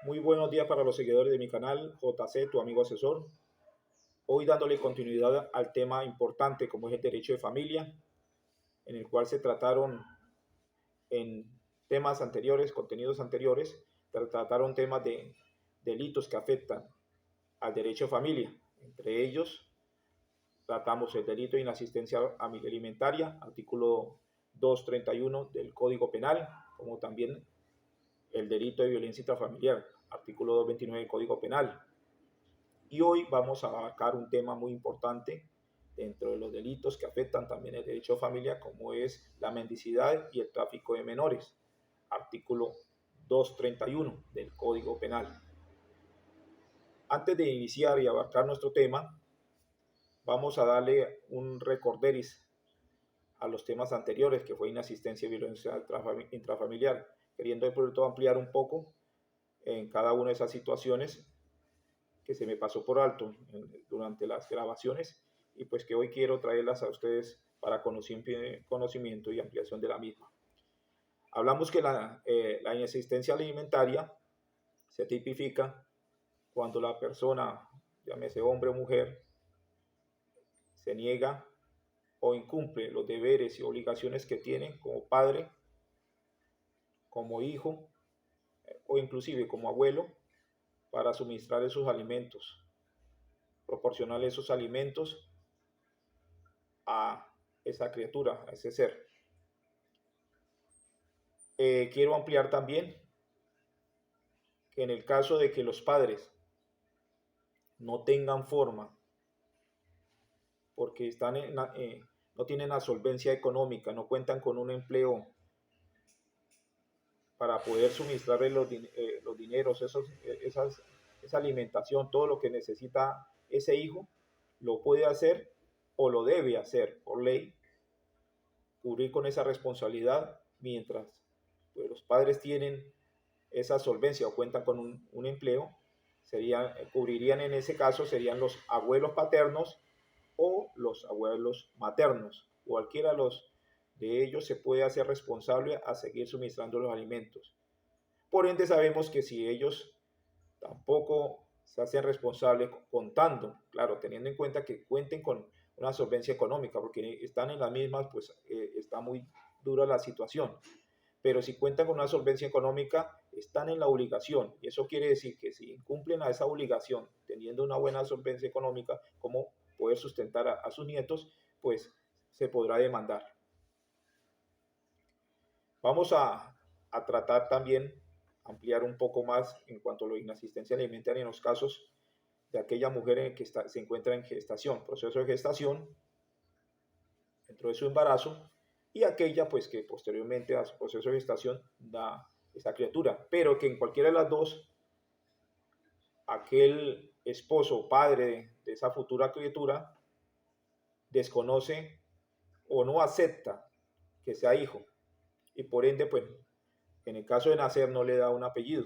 Muy buenos días para los seguidores de mi canal, JC, tu amigo asesor. Hoy dándole continuidad al tema importante como es el derecho de familia, en el cual se trataron en temas anteriores, contenidos anteriores, se trataron temas de delitos que afectan al derecho de familia. Entre ellos, tratamos el delito de inasistencia alimentaria, artículo 231 del Código Penal, como también el delito de violencia intrafamiliar, artículo 229 del Código Penal. Y hoy vamos a abarcar un tema muy importante dentro de los delitos que afectan también el derecho de familia, como es la mendicidad y el tráfico de menores, artículo 231 del Código Penal. Antes de iniciar y abarcar nuestro tema, vamos a darle un recorderis a los temas anteriores, que fue inasistencia y violencia intrafamiliar, queriendo de pronto ampliar un poco en cada una de esas situaciones que se me pasó por alto durante las grabaciones y pues que hoy quiero traerlas a ustedes para conocimiento y ampliación de la misma. Hablamos que la inasistencia alimentaria se tipifica cuando la persona, llámese hombre o mujer, se niega o incumple los deberes y obligaciones que tiene como padre, como hijo o inclusive como abuelo para suministrar esos alimentos, proporcionarle esos alimentos a esa criatura, a ese ser. Quiero ampliar también que en el caso de que los padres no tengan forma, porque no tienen la solvencia económica, no cuentan con un empleo para poder suministrarle los dineros, esa alimentación, todo lo que necesita ese hijo, lo puede hacer o lo debe hacer por ley, cubrir con esa responsabilidad mientras pues, los padres tienen esa solvencia o cuentan con un empleo, cubrirían en ese caso serían los abuelos paternos o los abuelos maternos. Cualquiera de ellos se puede hacer responsable a seguir suministrando los alimentos. Por ende sabemos que si ellos tampoco se hacen responsables contando, claro, teniendo en cuenta que cuenten con una solvencia económica, porque están en las mismas, pues está muy dura la situación. Pero si cuentan con una solvencia económica, están en la obligación. Y eso quiere decir que si cumplen a esa obligación, teniendo una buena solvencia económica, como poder sustentar a sus nietos, pues se podrá demandar. Vamos a tratar también, ampliar un poco más en cuanto a la inasistencia alimentaria en los casos de aquella mujer en que se encuentra en gestación, proceso de gestación, dentro de su embarazo, y aquella pues que posteriormente a su proceso de gestación da esa criatura, pero que en cualquiera de las dos, aquel esposo o padre de esa futura criatura desconoce o no acepta que sea hijo, y por ende pues en el caso de nacer no le da un apellido.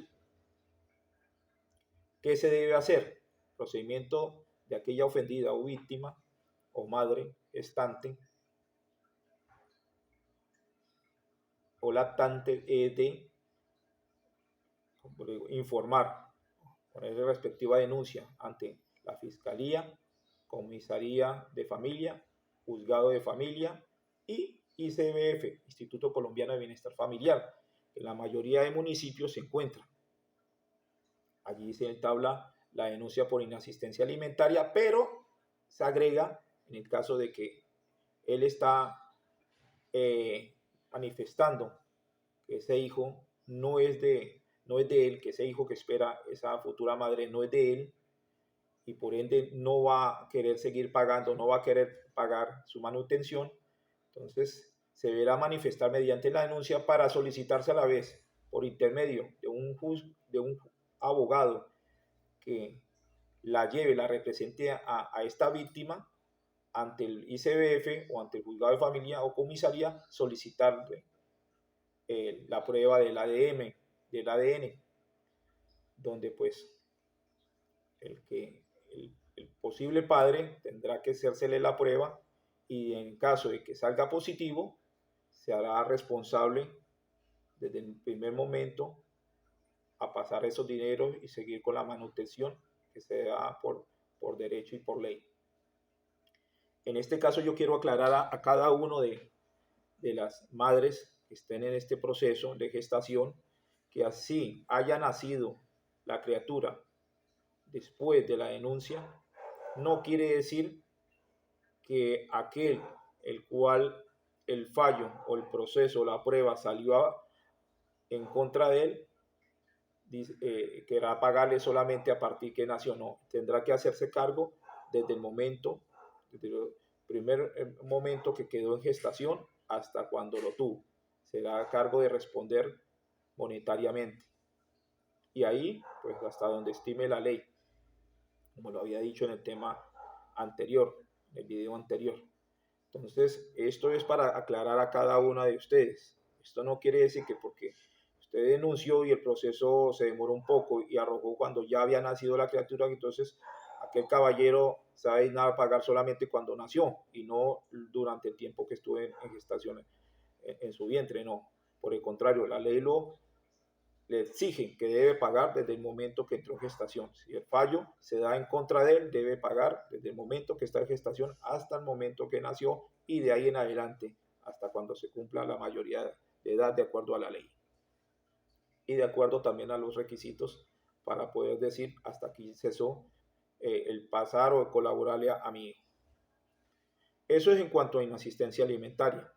¿Qué se debe hacer? Procedimiento de aquella ofendida o víctima o madre gestante o lactante de informar, poner respectiva denuncia ante la Fiscalía, Comisaría de Familia, Juzgado de Familia y ICBF, Instituto Colombiano de Bienestar Familiar, que en la mayoría de municipios se encuentra. Allí se entabla la denuncia por inasistencia alimentaria, pero se agrega en el caso de que él está manifestando que ese hijo no es de él, que ese hijo que espera esa futura madre no es de él y por ende no va a querer seguir pagando, no va a querer pagar su manutención, entonces se deberá manifestar mediante la denuncia para solicitarse a la vez por intermedio de un abogado que la lleve, la represente a esta víctima ante el ICBF o ante el juzgado de familia o comisaría, solicitarle la prueba del ADN, donde pues el posible padre tendrá que hacérsele la prueba y en caso de que salga positivo, se hará responsable desde el primer momento a pasar esos dineros y seguir con la manutención que se da por derecho y por ley. En este caso yo quiero aclarar a cada uno de las madres que estén en este proceso de gestación que así haya nacido la criatura después de la denuncia, no quiere decir que aquel el cual el fallo o el proceso, la prueba salió en contra de él, querrá pagarle solamente a partir que nació. No, tendrá que hacerse cargo desde el primer momento que quedó en gestación hasta cuando lo tuvo. Será a cargo de responder monetariamente. Y ahí, pues hasta donde estime la ley, como lo había dicho en el tema anterior, en el video anterior. Entonces, esto es para aclarar a cada una de ustedes. Esto no quiere decir que porque usted denunció y el proceso se demoró un poco y arrojó cuando ya había nacido la criatura, entonces aquel caballero se va a ir a pagar solamente cuando nació y no durante el tiempo que estuvo en gestación en su vientre, no. Por el contrario, la ley le exige que debe pagar desde el momento que entró en gestación. Si el fallo se da en contra de él, debe pagar desde el momento que está en gestación hasta el momento que nació y de ahí en adelante hasta cuando se cumpla la mayoría de edad de acuerdo a la ley. Y de acuerdo también a los requisitos para poder decir hasta aquí cesó el pasar o colaborarle a mi hijo. Eso es en cuanto a inasistencia alimentaria.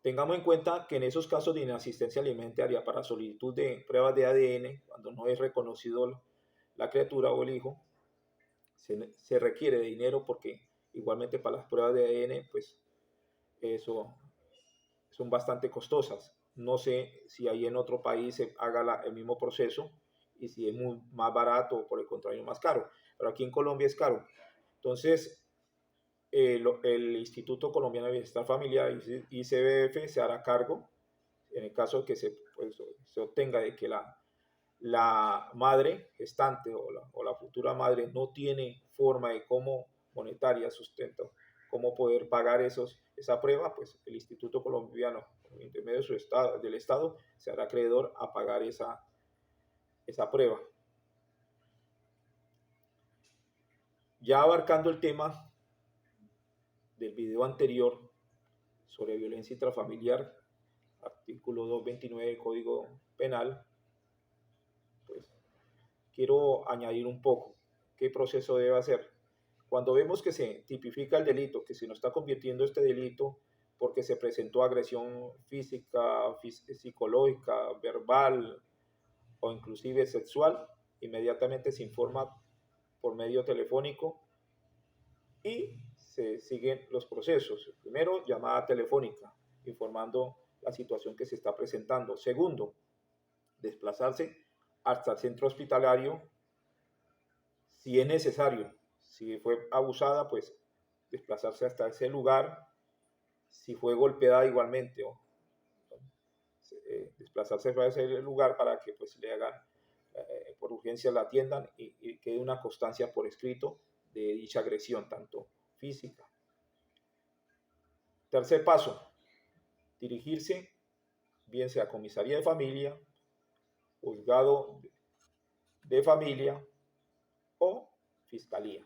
Tengamos en cuenta que en esos casos de inasistencia alimentaria para solicitud de pruebas de ADN, cuando no es reconocido la criatura o el hijo, se requiere de dinero porque igualmente para las pruebas de ADN, pues eso son bastante costosas. No sé si ahí en otro país se haga el mismo proceso y si es más barato o por el contrario más caro, pero aquí en Colombia es caro. Entonces, el Instituto Colombiano de Bienestar Familiar, ICBF, se hará cargo en el caso de que se obtenga de que la madre gestante o la futura madre no tiene forma de cómo monetaria sustento, cómo poder pagar esa prueba, pues el Instituto Colombiano, por intermedio del Estado, se hará acreedor a pagar esa prueba. Ya abarcando el tema del video anterior sobre violencia intrafamiliar, artículo 229 del Código Penal, pues quiero añadir un poco qué proceso debe hacer. Cuando vemos que se tipifica el delito, que se nos está convirtiendo este delito porque se presentó agresión física, psicológica, verbal o inclusive sexual, inmediatamente se informa por medio telefónico y se siguen los procesos. Primero, llamada telefónica, informando la situación que se está presentando. Segundo, desplazarse hasta el centro hospitalario si es necesario. Si fue abusada, pues desplazarse hasta ese lugar. Si fue golpeada igualmente, desplazarse a ese lugar para que pues le hagan, por urgencia la atiendan y quede una constancia por escrito de dicha agresión, tanto física. Tercer paso, dirigirse bien sea a comisaría de familia, juzgado de familia o fiscalía.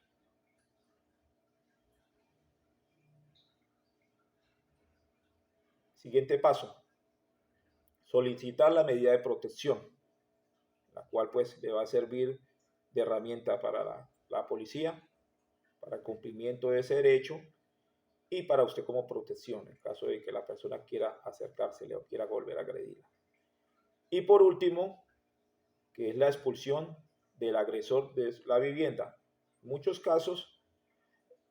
Siguiente paso, solicitar la medida de protección, la cual pues le va a servir de herramienta para la policía, para el cumplimiento de ese derecho y para usted como protección en caso de que la persona quiera acercársele o quiera volver a agredirla. Y por último, que es la expulsión del agresor de la vivienda. En muchos casos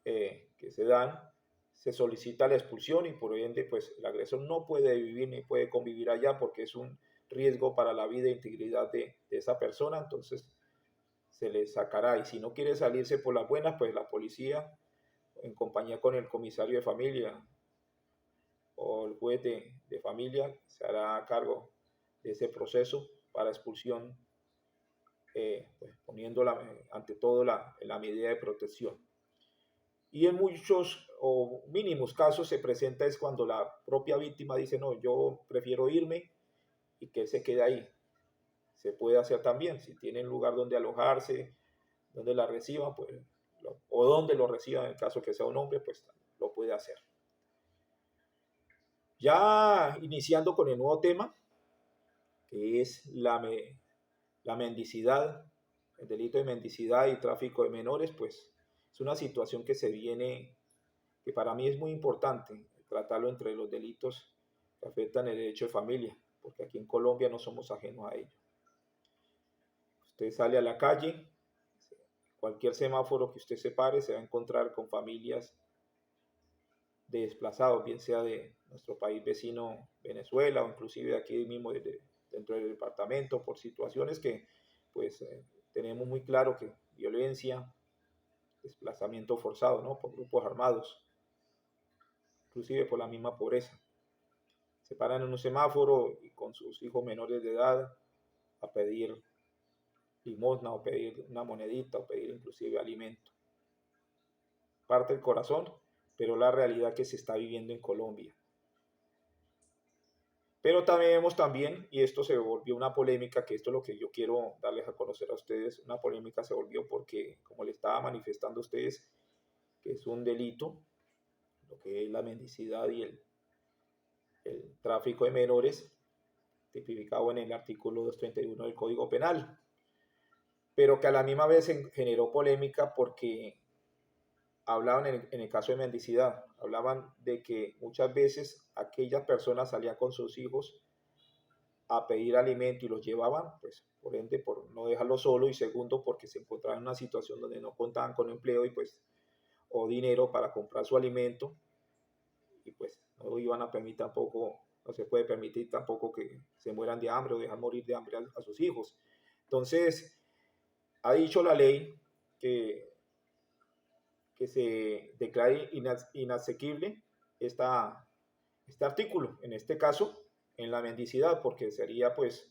que se dan, se solicita la expulsión y por ende pues el agresor no puede vivir ni puede convivir allá porque es un riesgo para la vida e integridad de esa persona, entonces se le sacará. Y si no quiere salirse por las buenas, pues la policía en compañía con el comisario de familia o el juez de familia se hará cargo de ese proceso para expulsión, pues poniendo ante todo la medida de protección. Y en muchos o mínimos casos se presenta es cuando la propia víctima dice no, yo prefiero irme y que él se quede ahí. se puede hacer también. Si tienen lugar donde alojarse, donde la reciban, pues, o donde lo reciban, en el caso que sea un hombre, pues lo puede hacer. Ya iniciando con el nuevo tema, que es la mendicidad, el delito de mendicidad y tráfico de menores, pues es una situación que se viene, que para mí es muy importante tratarlo entre los delitos que afectan el derecho de familia, porque aquí en Colombia no somos ajenos a ello. Usted sale a la calle, cualquier semáforo que usted se pare se va a encontrar con familias de desplazados, bien sea de nuestro país vecino Venezuela o inclusive de aquí mismo dentro del departamento, por situaciones que pues tenemos muy claro que violencia, desplazamiento forzado, ¿no? Por grupos armados, inclusive por la misma pobreza. Se paran en un semáforo y con sus hijos menores de edad a pedir limosna o pedir una monedita o pedir inclusive alimento. Parte el corazón, pero la realidad que se está viviendo en Colombia. Pero también vemos también, y esto se volvió una polémica, que esto es lo que yo quiero darles a conocer a ustedes, una polémica se volvió porque, como le estaba manifestando a ustedes, que es un delito, lo que es la mendicidad y el tráfico de menores, tipificado en el artículo 231 del Código Penal, pero que a la misma vez generó polémica porque hablaban en el caso de mendicidad, hablaban de que muchas veces aquellas personas salían con sus hijos a pedir alimento y los llevaban, pues por ende por no dejarlo solo y segundo porque se encontraban en una situación donde no contaban con empleo y pues o dinero para comprar su alimento y pues no iban a permitir tampoco, no se puede permitir tampoco que se mueran de hambre o dejar morir de hambre a sus hijos. Entonces, ha dicho la ley que se declare inasequible este artículo, en este caso, en la mendicidad, porque sería pues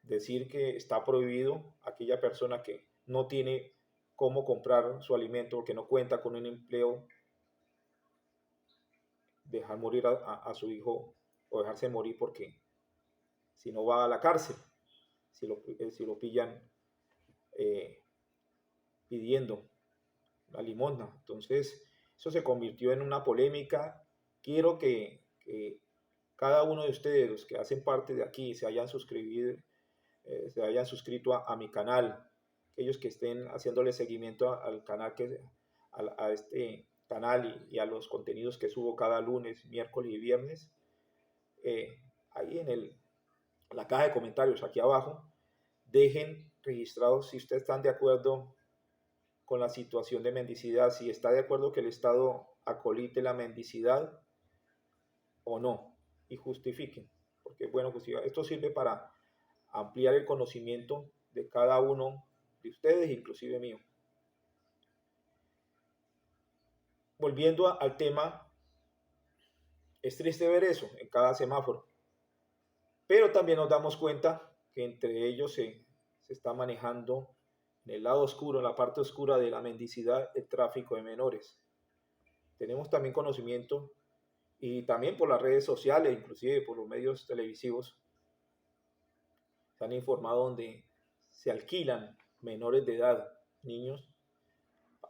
decir que está prohibido aquella persona que no tiene cómo comprar su alimento, que no cuenta con un empleo, dejar morir a su hijo o dejarse morir porque si no va a la cárcel, si lo pillan eh, pidiendo la limosna. Entonces, eso se convirtió en una polémica. Quiero que cada uno de ustedes, los que hacen parte de aquí, se hayan suscrito a mi canal, aquellos que estén haciéndole seguimiento al canal, a este canal y a los contenidos que subo cada lunes, miércoles y viernes, ahí en la caja de comentarios aquí abajo, dejen registrados si ustedes están de acuerdo con la situación de mendicidad, si está de acuerdo que el Estado acolite la mendicidad o no, y justifiquen, porque bueno, pues esto sirve para ampliar el conocimiento de cada uno de ustedes, inclusive mío. Volviendo al tema, es triste ver eso en cada semáforo, pero también nos damos cuenta que entre ellos se está manejando en el lado oscuro, en la parte oscura de la mendicidad, el tráfico de menores. Tenemos también conocimiento y también por las redes sociales, inclusive por los medios televisivos, se han informado donde se alquilan menores de edad, niños,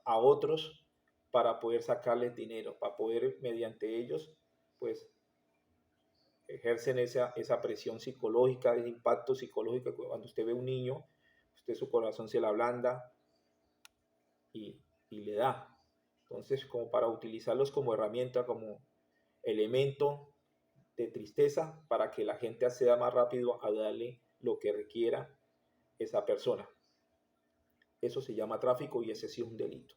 a otros para poder sacarles dinero, para poder mediante ellos, pues, ejercen esa presión psicológica, ese impacto psicológico. Cuando usted ve un niño, usted su corazón se le ablanda y le da. Entonces, como para utilizarlos como herramienta, como elemento de tristeza, para que la gente acceda más rápido a darle lo que requiera esa persona. Eso se llama tráfico y ese sí es un delito.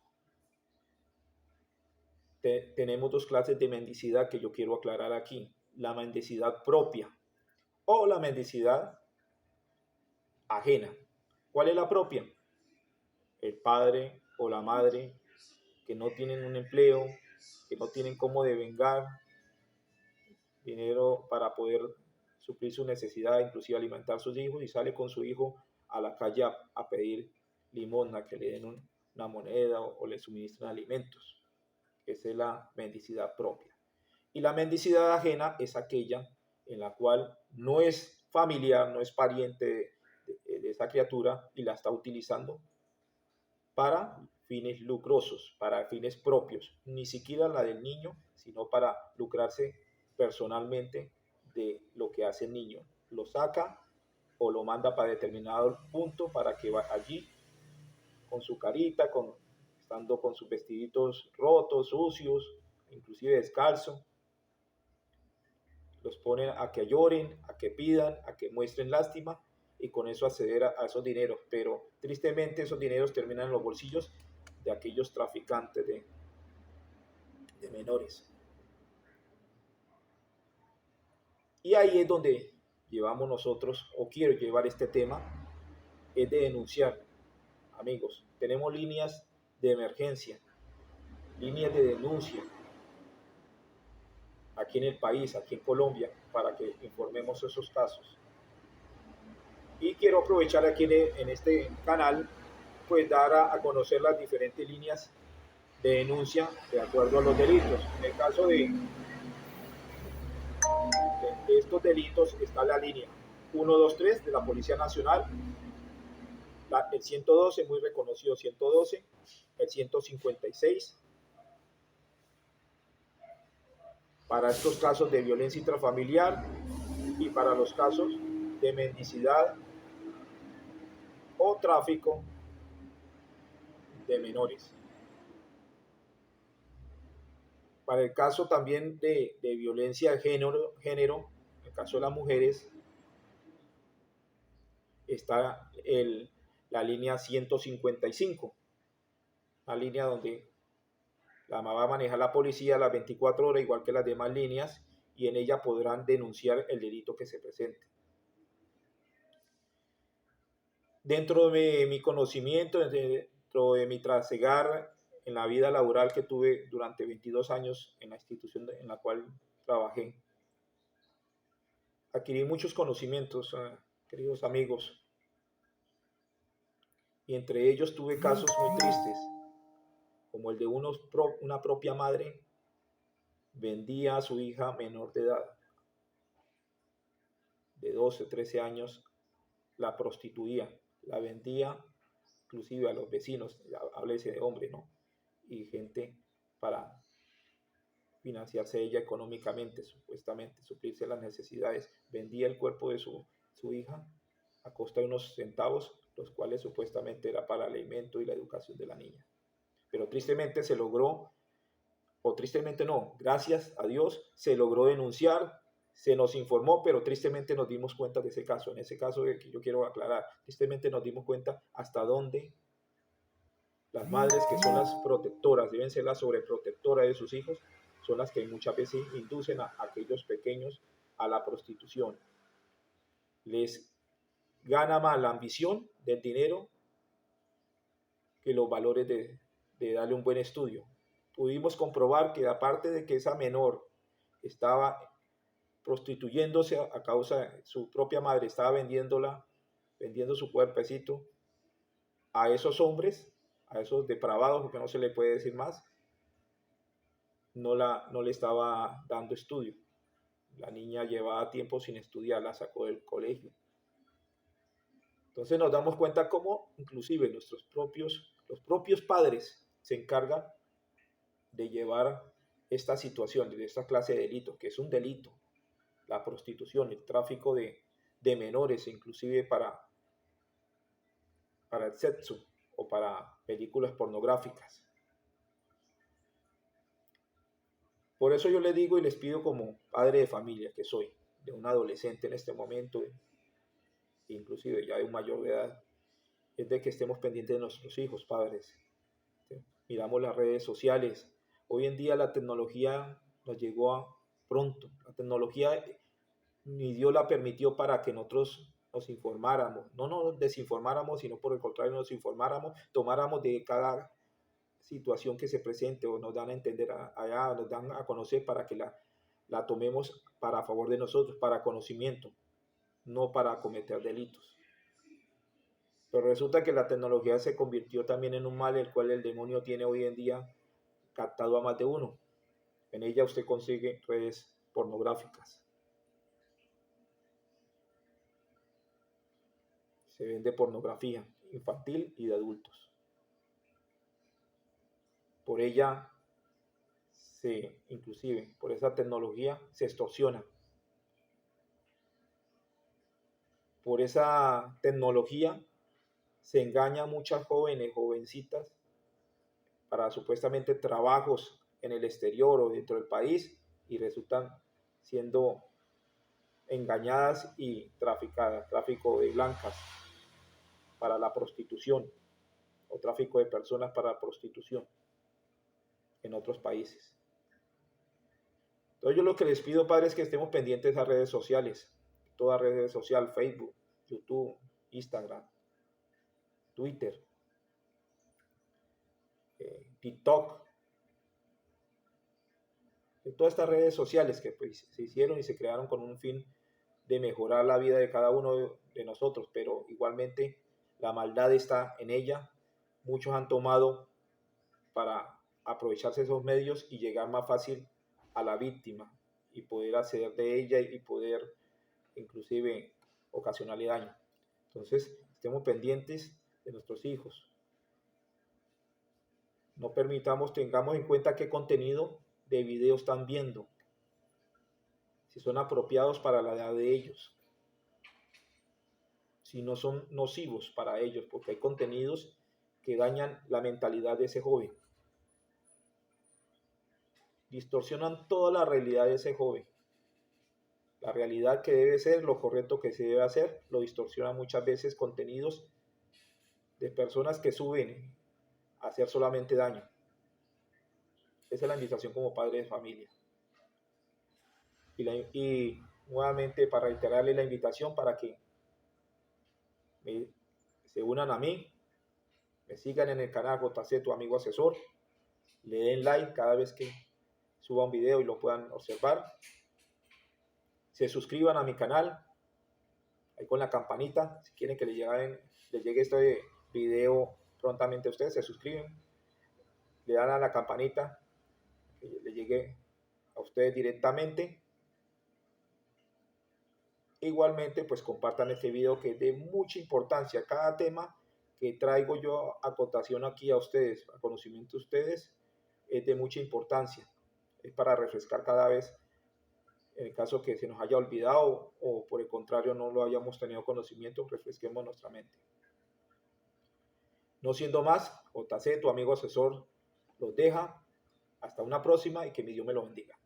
Tenemos dos clases de mendicidad que yo quiero aclarar aquí. La mendicidad propia o la mendicidad ajena. ¿Cuál es la propia? El padre o la madre que no tienen un empleo, que no tienen cómo devengar dinero para poder suplir su necesidad, inclusive alimentar a sus hijos, y sale con su hijo a la calle a pedir limosna, que le den una moneda o le suministren alimentos. Esa es la mendicidad propia. Y la mendicidad ajena es aquella en la cual no es familiar, no es pariente de esa criatura y la está utilizando para fines lucrosos, para fines propios, ni siquiera la del niño, sino para lucrarse personalmente de lo que hace el niño. Lo saca o lo manda para determinado punto para que va allí con su carita, estando con sus vestiditos rotos, sucios, inclusive descalzo. Los ponen a que lloren, a que pidan, a que muestren lástima y con eso acceder a esos dineros. Pero tristemente esos dineros terminan en los bolsillos de aquellos traficantes de menores. Y ahí es donde llevamos nosotros, o quiero llevar este tema, es de denunciar. Amigos, tenemos líneas de emergencia, líneas de denuncia aquí en el país, aquí en Colombia, para que informemos esos casos. Y quiero aprovechar aquí en este canal, pues dar a conocer las diferentes líneas de denuncia de acuerdo a los delitos. En el caso de estos delitos está la línea 123 de la Policía Nacional, el 112, muy reconocido 112, el 156, para estos casos de violencia intrafamiliar y para los casos de mendicidad o tráfico de menores. Para el caso también de violencia de género, en el caso de las mujeres, está la línea 155, la línea donde la va a manejar la policía a las 24 horas, igual que las demás líneas, y en ella podrán denunciar el delito que se presente. Dentro de mi conocimiento, dentro de mi trasegar en la vida laboral que tuve durante 22 años en la institución en la cual trabajé, adquirí muchos conocimientos, queridos amigos, y entre ellos tuve casos muy tristes, como el de una propia madre vendía a su hija menor de edad, de 12, 13 años, la prostituía, la vendía inclusive a los vecinos, háblese de hombre, ¿no? Y gente para financiarse ella económicamente, supuestamente, suplirse las necesidades. Vendía el cuerpo de su hija a costa de unos centavos, los cuales supuestamente era para el alimento y la educación de la niña. Pero tristemente se logró, o tristemente no, gracias a Dios, se logró denunciar, se nos informó, pero tristemente nos dimos cuenta de ese caso. En ese caso que yo quiero aclarar, tristemente nos dimos cuenta hasta dónde las madres, que son las protectoras, deben ser las sobreprotectoras de sus hijos, son las que muchas veces inducen a aquellos pequeños a la prostitución. Les gana más la ambición del dinero que los valores de darle un buen estudio. Pudimos comprobar que aparte de que esa menor estaba prostituyéndose a causa de su propia madre, estaba vendiendo su cuerpecito a esos hombres, a esos depravados, porque no se le puede decir más, no le estaba dando estudio. La niña llevaba tiempo sin estudiar, la sacó del colegio. Entonces nos damos cuenta cómo inclusive los propios padres se encargan de llevar esta situación, de esta clase de delito, que es un delito, la prostitución, el tráfico de menores, inclusive para el sexo o para películas pornográficas. Por eso yo les digo y les pido como padre de familia que soy, de un adolescente en este momento, inclusive ya de un mayor de edad, es de que estemos pendientes de nuestros hijos, padres. ¿Sí? Miramos las redes sociales. Hoy en día la tecnología nos llegó pronto. La tecnología ni Dios la permitió para que nosotros nos informáramos. No nos desinformáramos, sino por el contrario nos informáramos, tomáramos de cada situación que se presente o nos dan a entender allá, nos dan a conocer para que la tomemos para favor de nosotros, para conocimiento, no para cometer delitos. Pero resulta que la tecnología se convirtió también en un mal, el cual el demonio tiene hoy en día captado a más de uno. En ella usted consigue redes pornográficas. se vende pornografía infantil y de adultos. Por ella, inclusive por esa tecnología, se extorsiona. Por esa tecnología se engaña a muchas jóvenes, jovencitas, para supuestamente trabajos en el exterior o dentro del país y resultan siendo engañadas y traficadas, tráfico de blancas para la prostitución o tráfico de personas para la prostitución en otros países. Entonces yo lo que les pido, padres, es que estemos pendientes a redes sociales, toda redes social, Facebook, YouTube, Instagram, Twitter, TikTok, de todas estas redes sociales que pues, se hicieron y se crearon con un fin de mejorar la vida de cada uno de nosotros, pero igualmente la maldad está en ella. Muchos han tomado para aprovecharse de esos medios y llegar más fácil a la víctima y poder acceder de ella y poder inclusive ocasionarle daño. Entonces, estemos pendientes de nuestros hijos. No permitamos, tengamos en cuenta qué contenido de video están viendo, si son apropiados para la edad de ellos, si no son nocivos para ellos, porque hay contenidos que dañan la mentalidad de ese joven, distorsionan toda la realidad de ese joven. La realidad que debe ser, lo correcto que se debe hacer, lo distorsiona muchas veces contenidos de personas que suben a hacer solamente daño. Esa es la invitación como padre de familia. Y nuevamente para reiterarle la invitación para que se unan a mí, me sigan en el canal JC, tu amigo asesor, le den like cada vez que suba un video y lo puedan observar, se suscriban a mi canal, ahí con la campanita, si quieren que les llegue este video prontamente a ustedes, se suscriben, le dan a la campanita, que le llegue a ustedes directamente. Igualmente, pues compartan este video que es de mucha importancia. Cada tema que traigo yo a cotación aquí a ustedes, a conocimiento de ustedes, es de mucha importancia. Es para refrescar cada vez, en el caso que se nos haya olvidado o por el contrario no lo hayamos tenido conocimiento, refresquemos nuestra mente. No siendo más, JC, tu amigo asesor, los deja. Hasta una próxima y que mi Dios me lo bendiga.